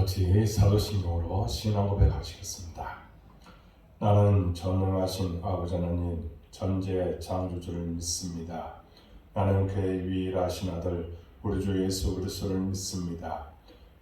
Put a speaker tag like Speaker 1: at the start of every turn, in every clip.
Speaker 1: 같이 사도신경으로 신앙 고백하시겠습니다. 나는 전능하신 아버지 하나님 전지의 창조주를 믿습니다. 나는 그의 유일하신 아들 우리 주 예수 그리스도를 믿습니다.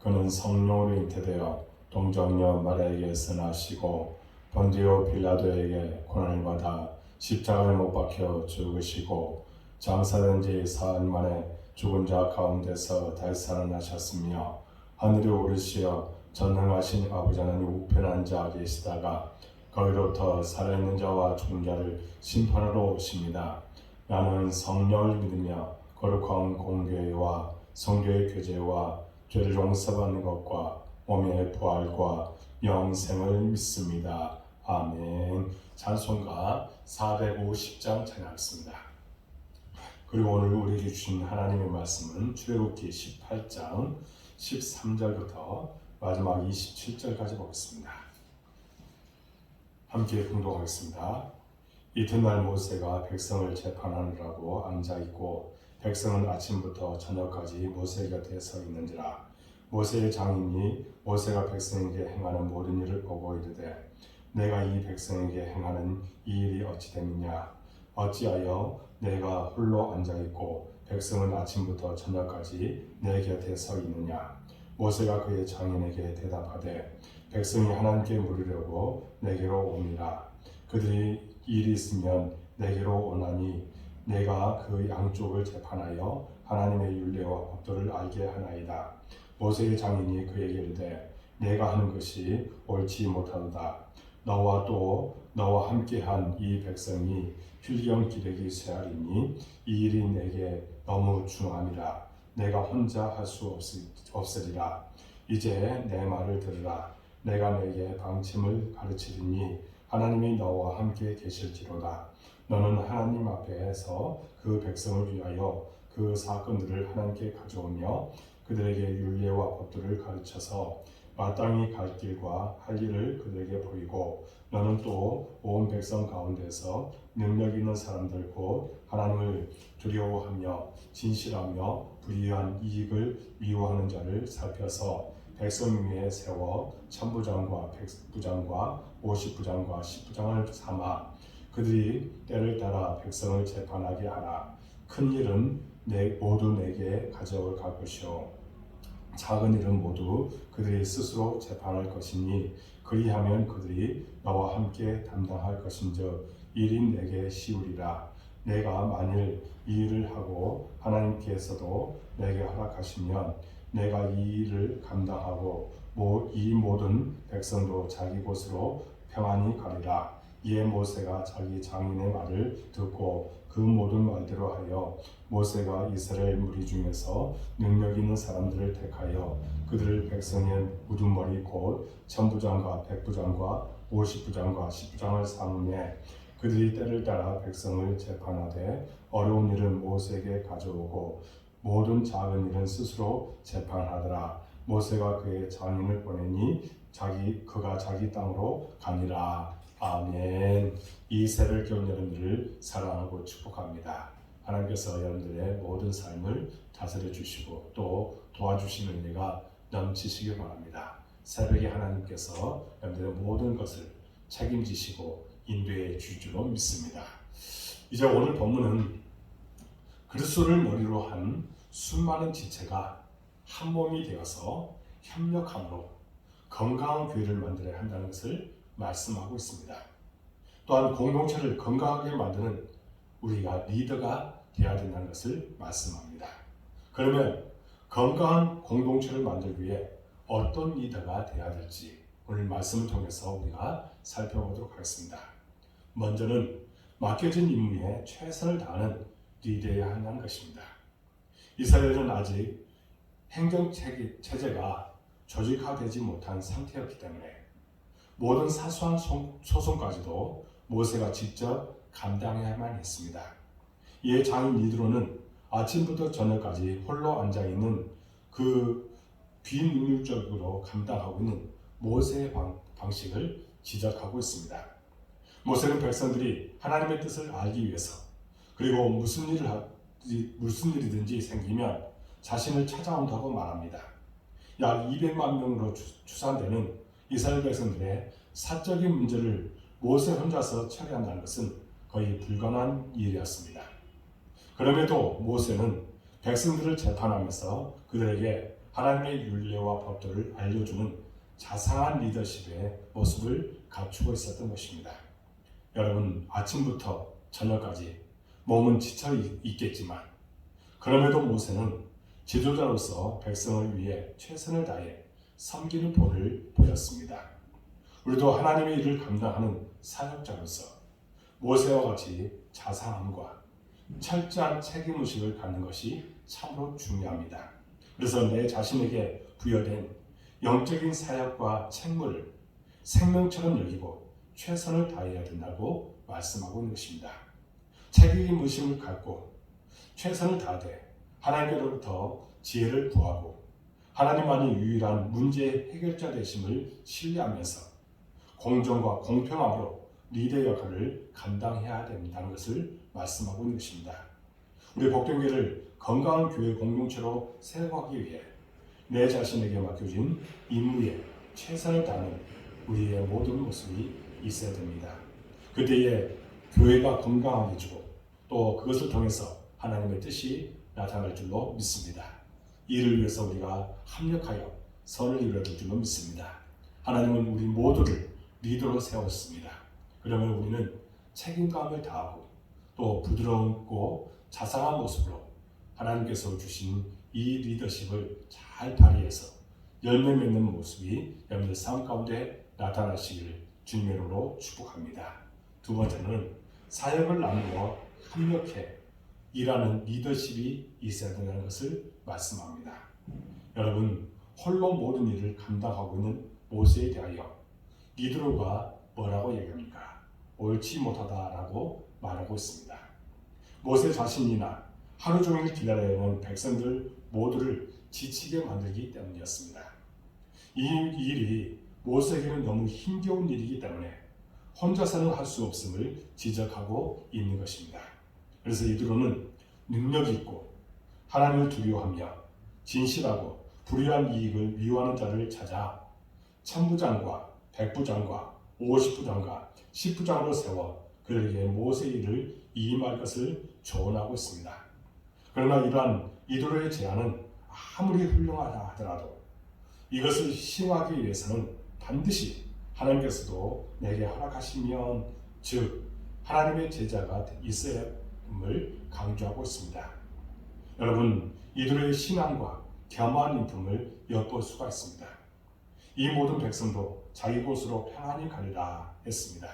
Speaker 1: 그는 성령으로 잉태되어 동정녀 마리아에게서 나시고 본디오 빌라도에게 고난을 받아 십자가에 못 박혀 죽으시고 장사된 지 사흘 만에 죽은 자 가운데서 다시 살아나셨으며 하늘에 오르시어 전능하신 아버지 하나님 우편에 앉아 계시다가 거기로부터 살아있는 자와 죽은 자를 심판하러 오십니다. 나는 성령을 믿으며 거룩한 공교회와 성교의 교제와 죄를 용서받는 것과 몸의 부활과 영생을 믿습니다. 아멘. 찬송가 450장 찬양하겠습니다. 그리고 오늘 우리에게 주신 하나님의 말씀은 출애굽기 18장 13절부터 마지막 27절까지 보겠습니다. 함께 공독하겠습니다. 이튿날 모세가 백성을 재판하느라고 앉아있고 백성은 아침부터 저녁까지 모세 곁에 서 있는지라. 모세의 장인이 모세가 백성에게 행하는 모든 일을 보고 이르되 내가 이 백성에게 행하는 이 일이 어찌 됨이냐. 어찌하여 내가 홀로 앉아있고 백성은 아침부터 저녁까지 내 곁에 서 있느냐. 모세가 그의 장인에게 대답하되 백성이 하나님께 물으려고 내게로 오니라. 그들이 일이 있으면 내게로 오나니 내가 그 양쪽을 재판하여 하나님의 율례와 법도를 알게 하나이다. 모세의 장인이 그에게 이르되 내가 하는 것이 옳지 못하도다. 너와 또 너와 함께한 이 백성이 필경 기르기 쇠하리니 이 일이 내게 너무 중함이라. 내가 혼자 할 수 없으리라. 이제 내 말을 들으라. 내가 내게 방침을 가르치리니 하나님이 너와 함께 계실지로다. 너는 하나님 앞에서 그 백성을 위하여 그 사건들을 하나님께 가져오며 그들에게 율례와 법도를 가르쳐서 마땅히 갈 길과 할 일을 그들에게 보이고 너는 또 온 백성 가운데서 능력 있는 사람들 곧 하나님을 두려워하며 진실하며 불의한 이익을 미워하는 자를 살펴서 백성 위에 세워 천부장과 백부장과 50부장과 10부장을 삼아 그들이 때를 따라 백성을 재판하게 하라. 큰 일은 모두 내게 가져올 것이요 작은 일은 모두 그들이 스스로 재판할 것이니 그리하면 그들이 너와 함께 담당할 것인즉 일이 내게 쉬우리라. 내가 만일 이 일을 하고 하나님께서도 내게 허락하시면 내가 이 일을 감당하고 이 모든 백성도 자기 곳으로 평안히 가리라. 이에 모세가 자기 장인의 말을 듣고 그 모든 말대로 하여 모세가 이스라엘 무리 중에서 능력 있는 사람들을 택하여 그들을 백성의 우두머리 곧 천부장과 백부장과 50부장과 10부장을 삼으매 그들이 때를 따라 백성을 재판하되 어려운 일은 모세에게 가져오고 모든 작은 일은 스스로 재판하더라. 모세가 그의 장인을 보내니 그가 자기 땅으로 가니라. 아멘. 이 새벽경 여러분들을 사랑하고 축복합니다. 하나님께서 여러분들의 모든 삶을 다스려 주시고 또 도와주시는 은혜가 넘치시길 바랍니다. 새벽에 하나님께서 여러분들의 모든 것을 책임지시고 인도해 주시로 믿습니다. 이제 오늘 본문은 그리스도를 머리로 한 수많은 지체가 한 몸이 되어서 협력함으로 건강한 교회를 만들어야 한다는 것을 말씀하고 있습니다. 또한 공동체를 건강하게 만드는 우리가 리더가 되어야 된다는 것을 말씀합니다. 그러면 건강한 공동체를 만들기 위해 어떤 리더가 되어야 될지 오늘 말씀을 통해서 우리가 살펴보도록 하겠습니다. 먼저는 맡겨진 임무에 최선을 다하는 리더여야 한다는 것입니다. 이스라엘은 아직 행정체제가 조직화되지 못한 상태였기 때문에 모든 사소한 소송까지도 모세가 직접 감당해야만 했습니다. 이에 장인 이드로는 아침부터 저녁까지 홀로 앉아있는 그 비능률적으로 감당하고 있는 모세의 방식을 지적하고 있습니다. 모세는 백성들이 하나님의 뜻을 알기 위해서 그리고 무슨 일이든지 생기면 자신을 찾아온다고 말합니다. 약 200만 명으로 추산되는 이스라엘 백성들의 사적인 문제를 모세 혼자서 처리한다는 것은 거의 불가능한 일이었습니다. 그럼에도 모세는 백성들을 재판하면서 그들에게 하나님의 율례와 법도를 알려주는 자상한 리더십의 모습을 갖추고 있었던 것입니다. 여러분, 아침부터 저녁까지 몸은 지쳐 있겠지만 그럼에도 모세는 지도자로서 백성을 위해 최선을 다해 섬기는 본을 보였습니다. 우리도 하나님의 일을 감당하는 사역자로서 모세와 같이 자상함과 철저한 책임의식을 갖는 것이 참으로 중요합니다. 그래서 내 자신에게 부여된 영적인 사역과 책무를 생명처럼 여기고 최선을 다해야 된다고 말씀하고 있는 것입니다. 책임의식을 갖고 최선을 다하되 하나님께로부터 지혜를 구하고 하나님만이 유일한 문제 해결자 되심을 신뢰하면서 공정과 공평함으로 리더 역할을 감당해야 된다는 것을 말씀하고 있는 것입니다. 우리 복된교회를 건강한 교회 공동체로 세워가기 위해 내 자신에게 맡겨진 임무에 최선을 다하는 우리의 모든 모습이 있어야 됩니다. 그때에 교회가 건강해지고 또 그것을 통해서 하나님의 뜻이 나타날 줄로 믿습니다. 이를 위해서 우리가 합력하여 선을 이루어질 줄로 믿습니다. 하나님은 우리 모두를 리더로 세웠습니다. 그러면 우리는 책임감을 다하고 또 부드럽고 자상한 모습으로 하나님께서 주신 이 리더십을 잘 발휘해서 열매 맺는 모습이 여러분들 삶 가운데 나타나시기를 주님의 이름으로 축복합니다. 두 번째는 사역을 나누어 협력해 일하는 리더십이 있어야 된다는 것을 말씀합니다. 여러분, 홀로 모든 일을 감당하고 있는 모세에 대하여 디드로가 뭐라고 얘기합니까? 옳지 못하다라고 말하고 있습니다. 모세 자신이나 하루 종일 기다려야 하는 백성들 모두를 지치게 만들기 때문이었습니다. 이 일이 모세에게는 너무 힘겨운 일이기 때문에 혼자서는 할 수 없음을 지적하고 있는 것입니다. 그래서 디드로는 능력 있고 하나님을 두려워하며 진실하고 불의한 이익을 미워하는 자를 찾아 천부장과 백부장과 50부장과 10부장으로 세워 그들에게 모세의 일을 이임할 것을 조언하고 있습니다. 그러나 이러한 디드로의 제안은 아무리 훌륭하다 하더라도 이것을 시행하기 위해서는 반드시 하나님께서도 내게 허락하시면 즉 하나님의 제자가 있어야 함을 강조하고 있습니다. 여러분, 디드로의 신앙과 겸허한 인품을 엿볼 수가 있습니다. 이 모든 백성도 자기 곳으로 평안히 가리라 했습니다.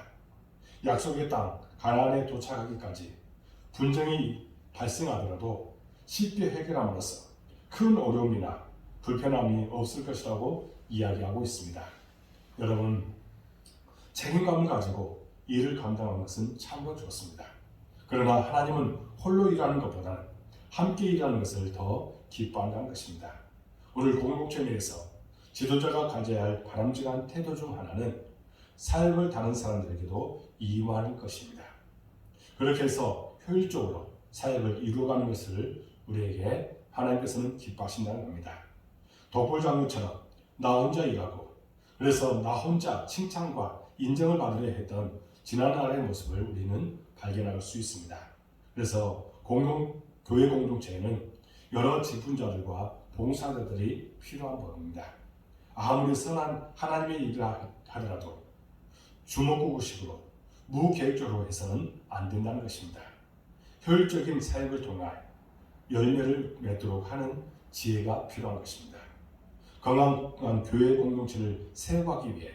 Speaker 1: 약속의 땅 가나안에 도착하기까지 분쟁이 발생하더라도 쉽게 해결함으로써 큰 어려움이나 불편함이 없을 것이라고 이야기하고 있습니다. 여러분, 책임감을 가지고 일을 감당하는 것은 참으로 좋습니다. 그러나 하나님은 홀로 일하는 것보다는 함께 일하는 것을 더 기뻐한다는 것입니다. 오늘 공동체 내에서 지도자가 가져야 할 바람직한 태도 중 하나는 사역을 다른 사람들에게도 이임하는 것입니다. 그렇게 해서 효율적으로 사역을 이루어가는 것을 우리에게 하나님께서는 기뻐하신다는 겁니다. 독불장군처럼 나 혼자 일하고 그래서 나 혼자 칭찬과 인정을 받으려 했던 지난날의 모습을 우리는 발견할 수 있습니다. 그래서 교회 공동체에는 여러 직분자들과 봉사자들이 필요한 법입니다. 아무리 선한 하나님의 일을 하더라도 주먹구구식으로 무계획적으로 해서는 안 된다는 것입니다. 효율적인 사역을 통해 열매를 맺도록 하는 지혜가 필요한 것입니다. 건강한 교회 공동체를 세워가기 위해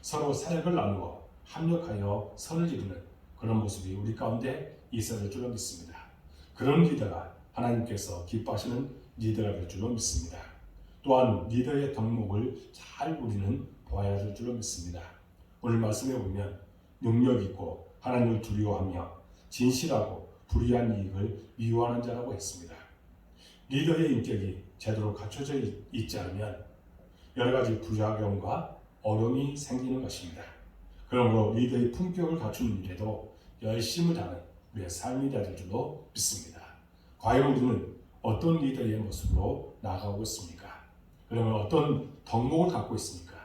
Speaker 1: 서로 사역을 나누어 합력하여 선을 이루는 그런 모습이 우리 가운데 있어야 될 줄로 믿습니다. 그런 리더가 하나님께서 기뻐하시는 리더가 될 줄로 믿습니다. 또한 리더의 덕목을 잘 우리는 보아야 될 줄로 믿습니다. 오늘 말씀에 보면 능력 있고 하나님을 두려워하며 진실하고 불의한 이익을 미워하는 자라고 했습니다. 리더의 인격이 제대로 갖춰져 있지 않으면 여러 가지 부작용과 어려움이 생기는 것입니다. 그러므로 리더의 품격을 갖추는 일에도 열심을 다하는 우리의 삶이 될 줄로 믿습니다. 과연 우리는 어떤 리더의 모습으로 나아가고 있습니까? 그러면 어떤 덕목을 갖고 있습니까?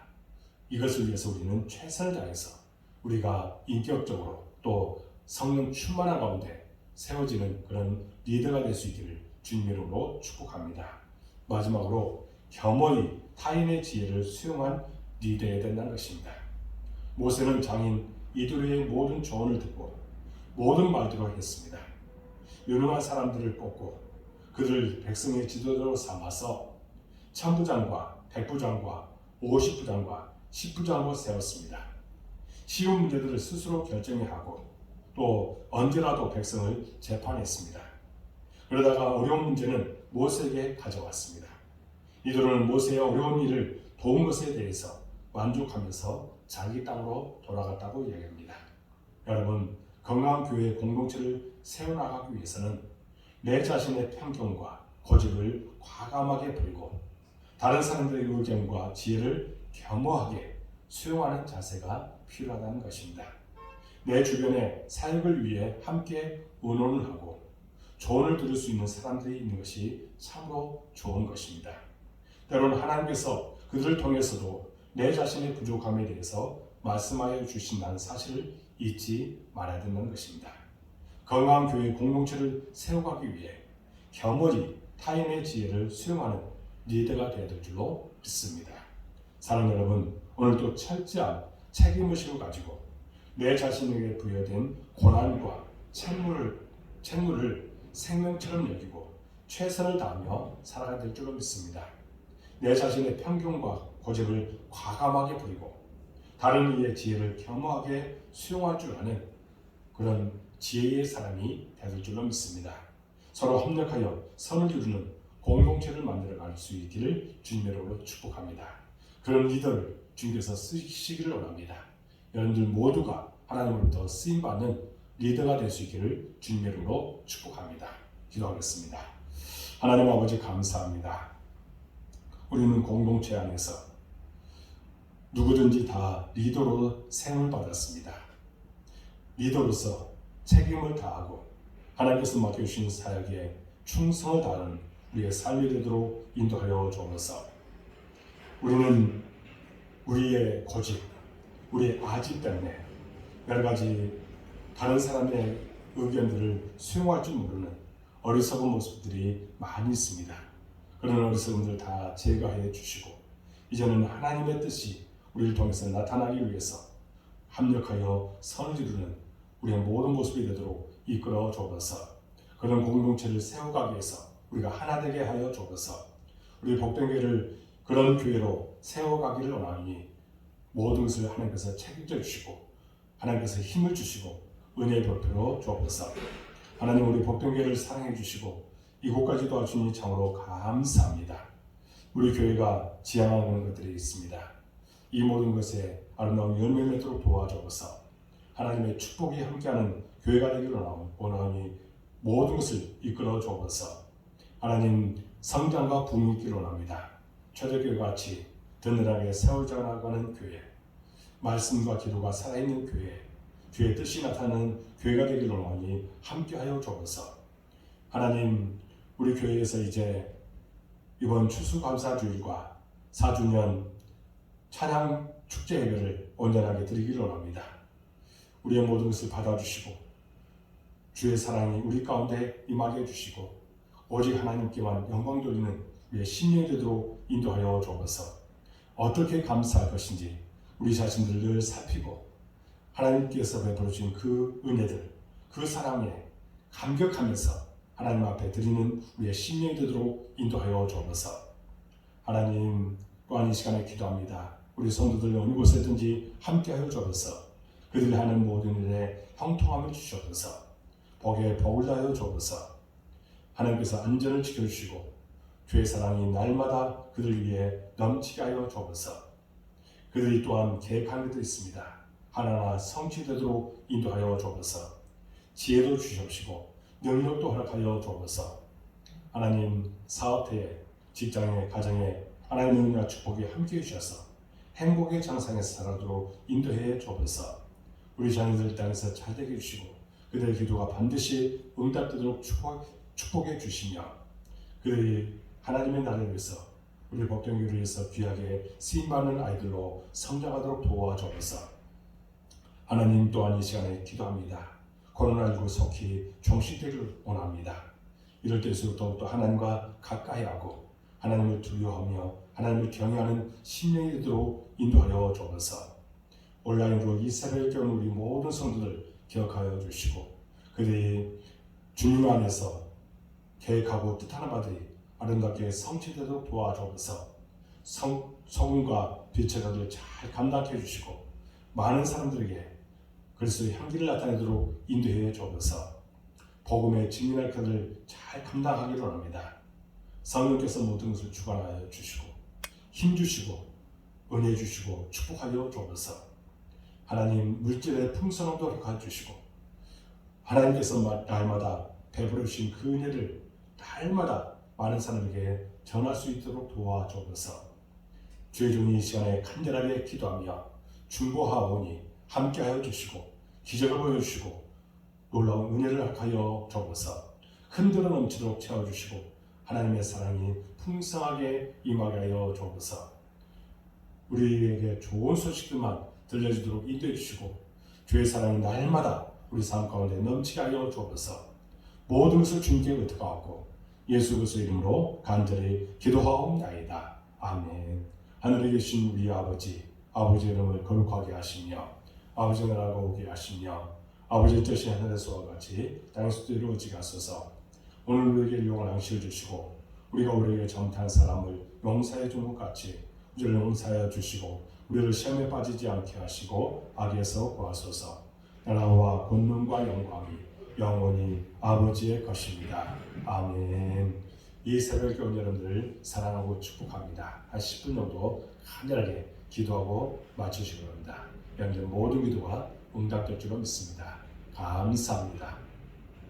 Speaker 1: 이것을 위해서 우리는 최선을 다해서 우리가 인격적으로 또 성령 충만한 가운데 세워지는 그런 리더가 될 수 있기를 주님 이름으로 축복합니다. 마지막으로 겸허히 타인의 지혜를 수용한 리더해야 된다는 것입니다. 모세는 장인 이도리의 모든 조언을 듣고 모든 말대로 했습니다. 유능한 사람들을 뽑고 그들을 백성의 지도자로 삼아서 천부장과 백부장과 50부장과 10부장으로 세웠습니다. 쉬운 문제들을 스스로 결정해야 하고 또 언제라도 백성을 재판했습니다. 그러다가 어려운 문제는 모세에게 가져왔습니다. 이들은 모세의 어려운 일을 도운 것에 대해서 만족하면서 자기 땅으로 돌아갔다고 이야기합니다. 여러분, 건강한 교회 공동체를 세워나가기 위해서는 내 자신의 편견과 고집을 과감하게 버리고 다른 사람들의 의견과 지혜를 겸허하게 수용하는 자세가 필요하다는 것입니다. 내 주변에 사역을 위해 함께 의논을 하고 조언을 들을 수 있는 사람들이 있는 것이 참으로 좋은 것입니다. 때로는 하나님께서 그들을 통해서도 내 자신의 부족함에 대해서 말씀하여 주신다는 사실을 잊지 말아야 된다는 것입니다. 건강한 교회 공동체를 세워가기 위해 겸허히 타인의 지혜를 수용하는 리더가 되어야 될 줄로 믿습니다. 사랑하는 여러분, 오늘도 철저한 책임의식을 가지고 내 자신에게 부여된 고난과 책무를 생명처럼 여기고 최선을 다하며 살아가야 될 줄로 믿습니다. 내 자신의 편견과 고집을 과감하게 버리고 다른 이의 지혜를 겸허하게 수용할 줄 아는 그런 지혜의 사람이 될 줄로 믿습니다. 서로 협력하여 선을 이루는 공동체를 만들어갈 수 있기를 주님의 이름으로 축복합니다. 그런 리더를 주님께서 쓰시기를 원합니다. 여러분들 모두가 하나님으로부터 쓰임받는 리더가 될 수 있기를 주님의 이름으로 축복합니다. 기도하겠습니다. 하나님 아버지 감사합니다. 우리는 공동체 안에서 누구든지 다 리더로 생을 받았습니다. 리더로서 책임을 다하고 하나님께서 맡겨주신 사역에 충성을 다하는 우리의 삶이 되도록 인도하여 주옵소서. 우리는 우리의 고집, 우리의 아집 때문에 여러 가지 다른 사람의 의견들을 수용할 줄 모르는 어리석은 모습들이 많이 있습니다. 그런 어리석음들 다 제거해 주시고 이제는 하나님의 뜻이 우리를 통해서 나타나기 위해서 합력하여 선을 이루는 우리의 모든 모습이 되도록 이끌어 주옵소서. 그런 공동체를 세워가기 위해서 우리가 하나 되게 하여 주옵소서. 우리 복된교회를 그런 교회로 세워가기를 원하니 모든 것을 하나님께서 책임져 주시고 하나님께서 힘을 주시고 은혜의 보표로 주옵소서. 하나님 우리 복된교회를 사랑해 주시고 이곳까지 도와주니 참으로 감사합니다. 우리 교회가 지향하는 것들이 있습니다. 이 모든 것에 아름다운 열매를 맺도록 도와주옵소서. 하나님의 축복이 함께하는 교회가 되기를 원하니 모든 것을 이끌어 주옵소서. 하나님 성장과 부흥이 있기를 원합니다. 초대교회와 같이 든든하게 세워져 나가는 교회, 말씀과 기도가 살아있는 교회, 주의 뜻이 나타나는 교회가 되기를 원하니 함께하여 주옵소서. 하나님 우리 교회에서 이제 이번 추수감사주일과 4주년 찬양 축제 예배를 온전하게 드리기를 원합니다. 우리의 모든 것을 받아주시고 주의 사랑이 우리 가운데 임하게 해주시고 오직 하나님께만 영광 돌리는 우리의 신령이 되도록 인도하여 주옵소서. 어떻게 감사할 것인지 우리 자신들을 늘 살피고 하나님께서 베풀어 주신 그 은혜들, 그 사랑에 감격하면서 하나님 앞에 드리는 우리의 신령이 되도록 인도하여 주옵소서. 하나님 또한 이 시간에 기도합니다. 우리 성도들 어느 곳에든지 함께하여 주옵소서. 그들이 하는 모든 일에 형통함을 주시옵소서. 복에 복을 다하여 주옵소서. 하나님께서 안전을 지켜주시고 주의 사랑이 날마다 그들 위해 넘치게 하여 주옵소서. 그들이 또한 계획한 것도 있습니다. 하나하나 성취되도록 인도하여 주옵소서. 지혜도 주시옵시고 능력도 허락하여 주옵소서. 하나님 사업태에 직장에 가정에 하나님의 은혜와 축복이 함께해 주셔서 행복의 장상에서 살아도록 인도해 주옵소서. 우리 자녀들 땅에서 잘되게 해주시고 그들의 기도가 반드시 응답되도록 축복해 주시며 그들이 하나님의 나라를 위해서 우리 복동교를 위해서 귀하게 쓰임받는 아이들로 성장하도록 도와주옵소서. 하나님 또한 이 시간에 기도합니다. 코로나19 속히 종식되기를 원합니다. 이럴 때일수록 더욱더 하나님과 가까이하고 하나님을 두려워하며 하나님을 경외하는 심령이 되도록 인도하여 주옵소서. 온라인으로 이스라엘 교회 우리 모든 성도들 기억하여 주시고 그들이 주님 안에서 계획하고 뜻하는 바들이 아름답게 성취되도록 도와주옵소서. 성과 빛의 것을 잘 감당해 주시고 많은 사람들에게 그리스도의 향기를 나타내도록 인도해 주옵소서. 복음의 증인할 것을 잘 감당하기를 원합니다. 성령께서 모든 것을 주관하여 주시고 힘 주시고 은혜 주시고 축복하여 주옵소서. 하나님 물질의 풍성함도 허락하여 주시고 하나님께서 날마다 베풀어 주신 그 은혜를 날마다 많은 사람에게 전할 수 있도록 도와주옵소서. 주의 종이 이 시간에 간절하게 기도하며 중보하오니 함께하여 주시고 기적을 보여주시고 놀라운 은혜를 허락하여 주옵소서. 흔들어 넘치도록 채워주시고 하나님의 사랑이 풍성하게 임하게 하여 주옵소서. 우리에게 좋은 소식들만 들려주도록 인도해 주시고 주의 사랑이 날마다 우리 삶 가운데 넘치게 하여 주옵소서. 모든 것을 주님께 의탁하고 예수 그리스도의 이름으로 간절히 기도하옵나이다. 아멘. 하늘에 계신 우리 아버지, 아버지의 이름을 거룩하게 하시며 아버지의 나라가 오게 하시며 아버지의 뜻이 하늘에서와 같이 땅에서도 이루어지게 하소서. 오늘 우리에게 용한 양식을 주시고 우리가 우리에게 잘못한 사람을 용서해 준 것 같이 우리를 용서하여 주시고 우리를 시험에 빠지지 않게 하시고 악에서 구하소서. 나라와 권능과 영광이 영원히 아버지의 것입니다. 아멘. 이 새벽 교회 여러분들 사랑하고 축복합니다. 한 10분 정도 간절하게 기도하고 마치시기 바랍니다. 여러분들 모든 기도가 응답될 줄로 믿습니다. 감사합니다.